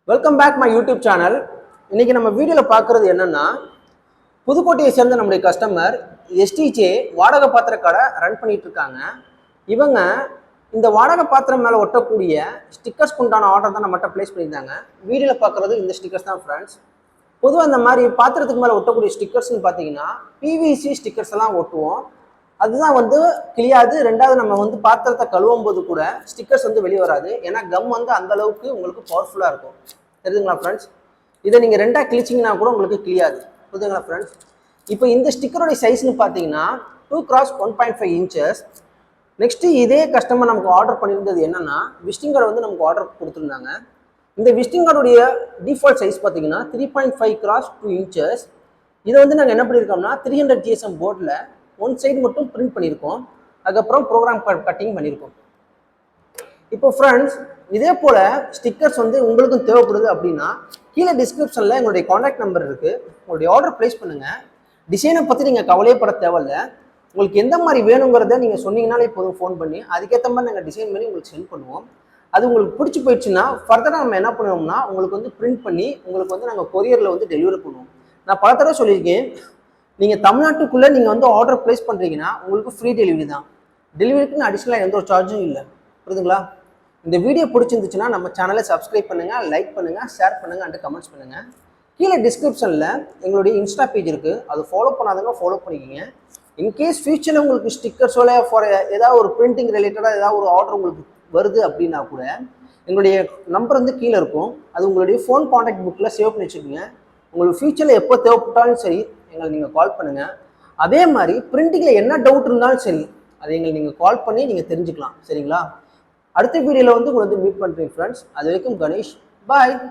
Welcome back my YouTube channel. இன்னைக்கு நம்ம வீடியோவில் பார்க்குறது என்னன்னா, புதுக்கோட்டையை சேர்ந்த நம்முடைய கஸ்டமர் எஸ்டிஜே வாடகை பாத்திர கடை ரன் பண்ணிட்டு இருக்காங்க. இவங்க இந்த வாடகை பாத்திரம் மேலே ஒட்டக்கூடிய ஸ்டிக்கர்ஸ்க்கு உண்டான ஆர்டர் தான் நம்மகிட்ட பிளேஸ் பண்ணியிருந்தாங்க. வீடியோவில் பார்க்குறது இந்த ஸ்டிக்கர்ஸ் தான் ஃப்ரெண்ட்ஸ். பொதுவாக இந்த மாதிரி பாத்திரத்துக்கு மேலே ஒட்டக்கூடிய ஸ்டிக்கர்ஸ்ன்னு பார்த்தீங்கன்னா பிவிசி ஸ்டிக்கர்ஸ் எல்லாம் ஒட்டுவோம். அதுதான் கிளியாது. ரெண்டாவது நம்ம பாத்திரத்தை கழுவும் போது கூட ஸ்டிக்கர்ஸ் வெளியே வராது. ஏன்னா கம் அந்த அளவுக்கு உங்களுக்கு பவர்ஃபுல்லாக இருக்கும். தெரியுதுங்களா ஃப்ரெண்ட்ஸ்? இதை நீங்கள் ரெண்டாக கிழிச்சிங்கன்னா கூட உங்களுக்கு கிளியாது. புரியுதுங்களா ஃப்ரெண்ட்ஸ்? இப்போ இந்த ஸ்டிக்கரோடைய சைஸ்ன்னு பார்த்தீங்கன்னா 2x1.5 இன்ச்சஸ். நெக்ஸ்ட்டு இதே கஸ்டமர் நமக்கு ஆர்டர் பண்ணியிருந்தது என்னன்னா, விசிட்டிங் கார்டு நமக்கு ஆர்டர் கொடுத்துருந்தாங்க. இந்த விசிட்டிங் கார்டுடைய டிஃபால்ட் சைஸ் பார்த்தீங்கன்னா 3.5x2 இன்ச்சஸ். இதை நாங்கள் என்ன பண்ணியிருக்கோம்னா 300 GSM போர்டில் ஒன் சைடு மட்டும் பிரிண்ட் பண்ணியிருக்கோம். அதுக்கப்புறம் ப்ரோக்ராம் கட்டிங் பண்ணியிருக்கோம். இப்போ ஃப்ரெண்ட்ஸ், இதே போல் ஸ்டிக்கர்ஸ் உங்களுக்கும் தேவைப்படுது அப்படின்னா கீழே டிஸ்கிரிப்ஷனில் எங்களுடைய காண்டாக்ட் நம்பர் இருக்குது. உங்களுடைய ஆர்டர் ப்ளேஸ் பண்ணுங்கள். டிசைனை பற்றி நீங்கள் கவலையப்பட தேவையில்ல. உங்களுக்கு எந்த மாதிரி வேணுங்கிறத நீங்கள் சொன்னீங்கனாலே இப்போதும் ஃபோன் பண்ணி அதுக்கேற்ற மாதிரி நாங்கள் டிசைன் பண்ணி உங்களுக்கு சென்ட் பண்ணுவோம். அது உங்களுக்கு பிடிச்சி போயிடுச்சுன்னா ஃபர்தராக நம்ம என்ன பண்ணுவோம்னா உங்களுக்கு பிரிண்ட் பண்ணி உங்களுக்கு நாங்கள் கொரியரில் டெலிவரி பண்ணுவோம். நான் பல தடவை சொல்லியிருக்கேன், நீங்கள் தமிழ்நாட்டுக்குள்ளே நீங்கள் ஆர்டர் ப்ளேஸ் பண்ணுறீங்கன்னா உங்களுக்கு ஃப்ரீ டெலிவரி தான். டெலிவரிக்குன்னு அடிஷ்னலாக எந்த ஒரு சார்ஜும் இல்லை. புரியுதுங்களா? இந்த வீடியோ பிடிச்சிருந்துச்சுன்னா நம்ம சேனலை சப்ஸ்கிரைப் பண்ணுங்கள், லைக் பண்ணுங்கள், ஷேர் பண்ணுங்கள் அண்ட் கமெண்ட்ஸ் பண்ணுங்கள். கீழே டிஸ்கிரிப்ஷனில் எங்களுடைய இன்ஸ்டா பேஜ் இருக்குது. அது ஃபாலோ பண்ணாதவங்க ஃபாலோ பண்ணிக்கிங்க. இன்கேஸ் ஃபியூச்சரில் உங்களுக்கு ஸ்டிக்கர்ஸோ இல்லை ஃபார் ஏதாவது ஒரு பிரிண்டிங் ரிலேட்டடாக ஏதாவது ஒரு ஆர்டர் உங்களுக்கு வருது அப்படின்னா கூட எங்களுடைய நம்பர் கீழே இருக்கும். அது உங்களுடைய ஃபோன் காண்டாக்ட் புக்கில் சேவ் பண்ணி வச்சுக்கோங்க. உங்களுக்கு ஃபியூச்சரில் எப்போ தேவைப்பட்டாலும் சரி எங்களை நீங்கள் கால் பண்ணுங்கள். அதே மாதிரி பிரிண்டிங்கில் என்ன டவுட் இருந்தாலும் சரி அதை எங்களை நீங்கள் கால் பண்ணி நீங்கள் தெரிஞ்சுக்கலாம். சரிங்களா? அடுத்த வீடியோவில் உங்களை மீட் பண்ணுறேன் ஃப்ரெண்ட்ஸ். அது வரைக்கும் கணேஷ், பாய்.